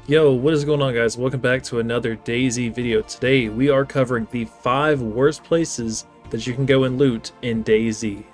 Yo, what is going on, guys? Welcome back to another DayZ video. Today we are covering the 5 worst places that you can go and loot in DayZ.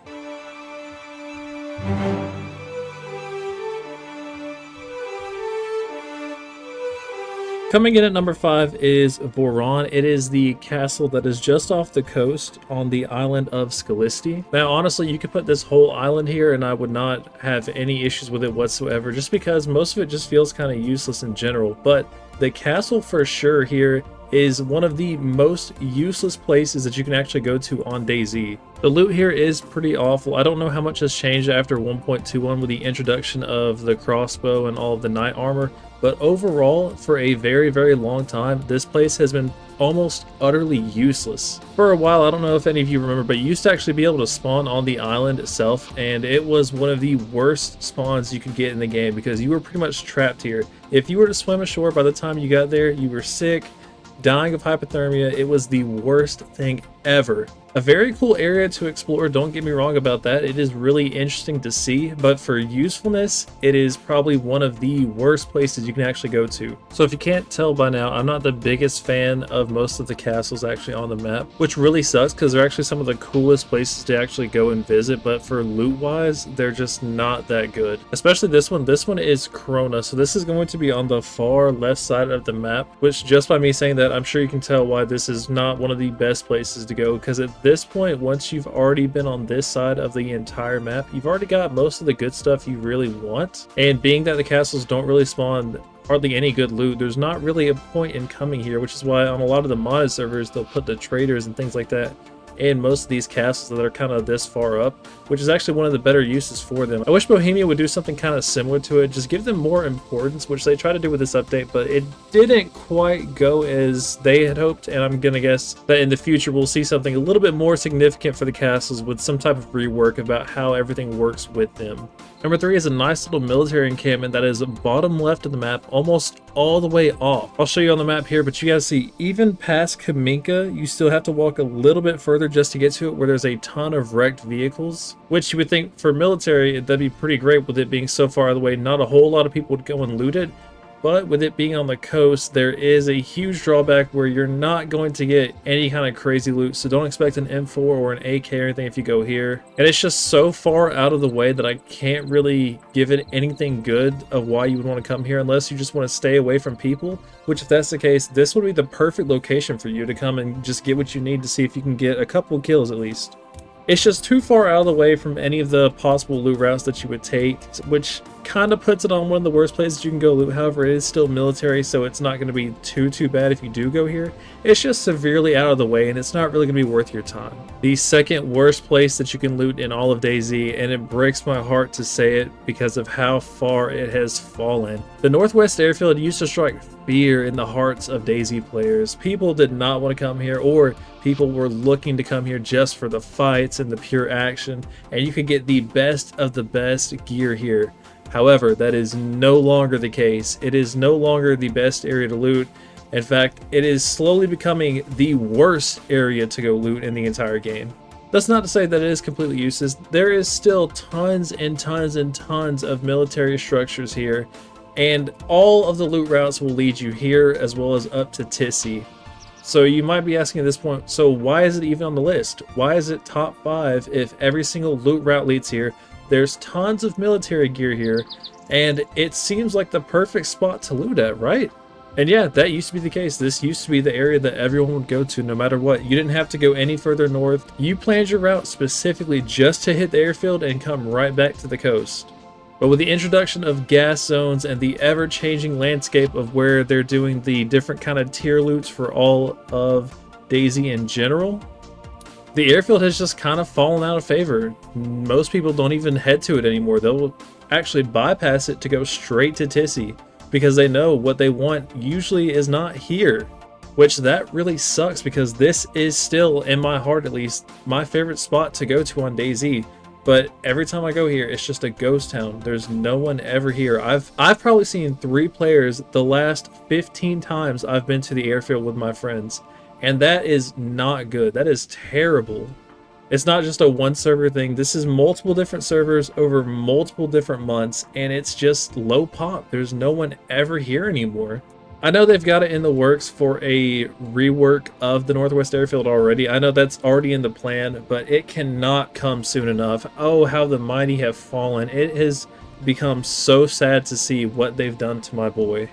Coming in at number 5 is Voron. It is the castle that is just off the coast on the island of Skalisti. Now, honestly, you could put this whole island here and I would not have any issues with it whatsoever, just because most of it just feels kind of useless in general. But the castle for sure here is one of the most useless places that you can actually go to on DayZ. The loot here is pretty awful. I don't know how much has changed after 1.21 with the introduction of the crossbow and all of the knight armor, but overall, for a very long time, this place has been almost utterly useless. For a while, I don't know if any of you remember, but you used to actually be able to spawn on the island itself, and it was one of the worst spawns you could get in the game because you were pretty much trapped here. If you were to swim ashore, by the time you got there, you were sick, dying of hypothermia. It was the worst thing ever. A very cool area to explore, don't get me wrong about that. It is really interesting to see, but for usefulness, it is probably one of the worst places you can actually go to. So if you can't tell by now, I'm not the biggest fan of most of the castles actually on the map, which really sucks because they're actually some of the coolest places to actually go and visit, but for loot wise, they're just not that good. Especially this one. This one is Corona, so this is going to be on the far left side of the map, which just by me saying that, I'm sure you can tell why this is not one of the best places to go, because at this point, once you've already been on this side of the entire map, you've already got most of the good stuff you really want. And being that the castles don't really spawn hardly any good loot, there's not really a point in coming here, which is why on a lot of the modded servers they'll put the traders and things like that in most of these castles that are kind of this far up, which is actually one of the better uses for them. I wish Bohemia would do something kind of similar to it, just give them more importance, which they try to do with this update, but it didn't quite go as they had hoped, and I'm gonna guess that in the future we'll see something a little bit more significant for the castles with some type of rework about how everything works with them. Number 3 is a nice little military encampment that is bottom left of the map, almost all the way off. I'll show you on the map here, but you guys see, even past Kaminka, you still have to walk a little bit further just to get to it, where there's a ton of wrecked vehicles, which you would think for military, that'd be pretty great with it being so far away. Not a whole lot of people would go and loot it. But with it being on the coast, there is a huge drawback where you're not going to get any kind of crazy loot. So don't expect an M4 or an AK or anything if you go here. And it's just so far out of the way that I can't really give it anything good of why you would want to come here, unless you just want to stay away from people. Which, if that's the case, this would be the perfect location for you to come and just get what you need to see if you can get a couple kills at least. It's just too far out of the way from any of the possible loot routes that you would take, which kind of puts it on one of the worst places you can go loot. However, it is still military, so it's not going to be too bad if you do go here. It's just severely out of the way, and it's not really going to be worth your time. The second worst place that you can loot in all of DayZ, and it breaks my heart to say it because of how far it has fallen. The Northwest Airfield used to strike fear in the hearts of DayZ players. People did not want to come here, or people were looking to come here just for the fights and the pure action, and you could get the best of the best gear here. However, that is no longer the case. It is no longer the best area to loot. In fact, it is slowly becoming the worst area to go loot in the entire game. That's not to say that it is completely useless. There is still tons and tons of military structures here, and all of the loot routes will lead you here as well as up to Tissy. So you might be asking at this point, so why is it even on the list? Why is it top 5 if every single loot route leads here? There's tons of military gear here, and it seems like the perfect spot to loot at, right? And yeah, that used to be the case. This used to be the area that everyone would go to no matter what. You didn't have to go any further north. You planned your route specifically just to hit the airfield and come right back to the coast. But with the introduction of gas zones and the ever-changing landscape of where they're doing the different kind of tier loots for all of DayZ in general, the airfield has just kind of fallen out of favor. Most people don't even head to it anymore. They'll actually bypass it to go straight to Tissy because they know what they want usually is not here. Which that really sucks because this is still, in my heart at least, my favorite spot to go to on DayZ. But every time I go here, it's just a ghost town. There's no one ever here. I've probably seen 3 players the last 15 times I've been to the airfield with my friends. And that is not good. That is terrible. It's not just a one server thing. This is multiple different servers over multiple different months, and it's just low pop. There's no one ever here anymore. I know they've got it in the works for a rework of the Northwest Airfield already. I know that's already in the plan, but it cannot come soon enough. Oh, how the mighty have fallen. It has become so sad to see what they've done to my boy.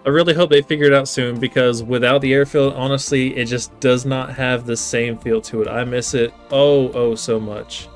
I really hope they figure it out soon, because without the airfield, honestly, it just does not have the same feel to it. I miss it oh so much.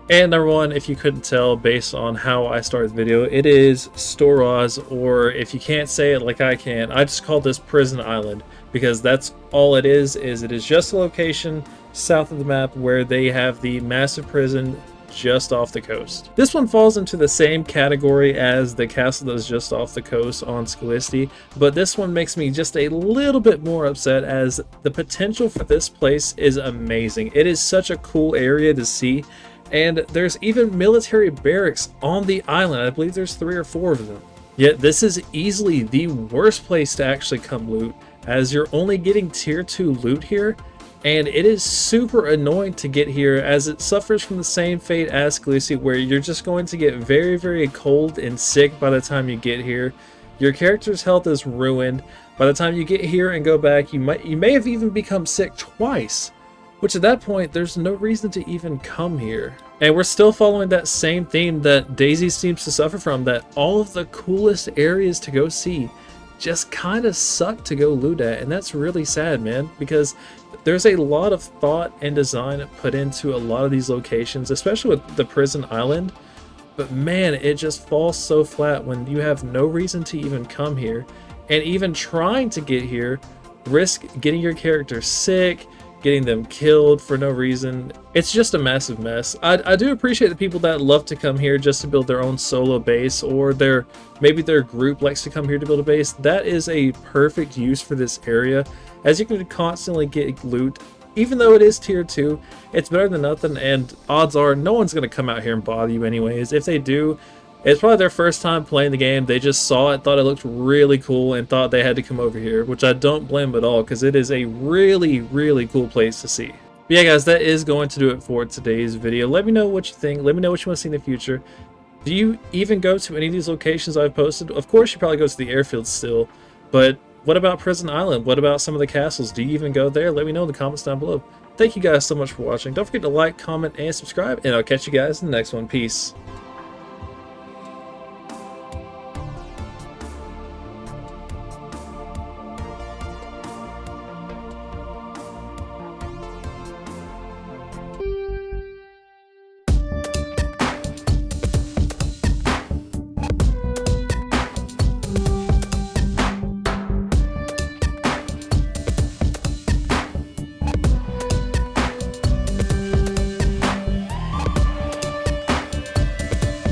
And number one, if you couldn't tell based on how I started the video, it is Storaz, or if you can't say it like I can, I just call this Prison Island, because that's all it is it is just a location south of the map where they have the massive prison just off the coast. This one falls into the same category as the castle that's just off the coast on Skalisti, but this one makes me just a little bit more upset, as the potential for this place is amazing. It is such a cool area to see, and there's even military barracks on the island. I believe there's 3 or 4 of them. Yet this is easily the worst place to actually come loot, as you're only getting tier 2 loot here. And it is super annoying to get here, as it suffers from the same fate as Skalisti, where you're just going to get very cold and sick by the time you get here. Your character's health is ruined. By the time you get here and go back, you may have even become sick twice, which at that point, there's no reason to even come here. And we're still following that same theme that DayZ seems to suffer from, that all of the coolest areas to go see just kind of suck to go loot at. And that's really sad, man, because there's a lot of thought and design put into a lot of these locations, especially with the prison island. But man, it just falls so flat when you have no reason to even come here, and even trying to get here risk getting your character sick, getting them killed for no reason. It's just a massive mess. I do appreciate the people that love to come here just to build their own solo base, or maybe their group likes to come here to build a base. That is a perfect use for this area, as you can constantly get loot. Even though it is tier 2, it's better than nothing, and odds are no one's going to come out here and bother you anyways. If they do, it's probably their first time playing the game. They just saw it, thought it looked really cool, and thought they had to come over here, which I don't blame at all, because it is a really cool place to see. But yeah, guys, that is going to do it for today's video. Let me know what you think. Let me know what you want to see in the future. Do you even go to any of these locations I've posted? Of course, you probably go to the airfield still, but what about Prison Island? What about some of the castles? Do you even go there? Let me know in the comments down below. Thank you guys so much for watching. Don't forget to like, comment, and subscribe, and I'll catch you guys in the next one. Peace.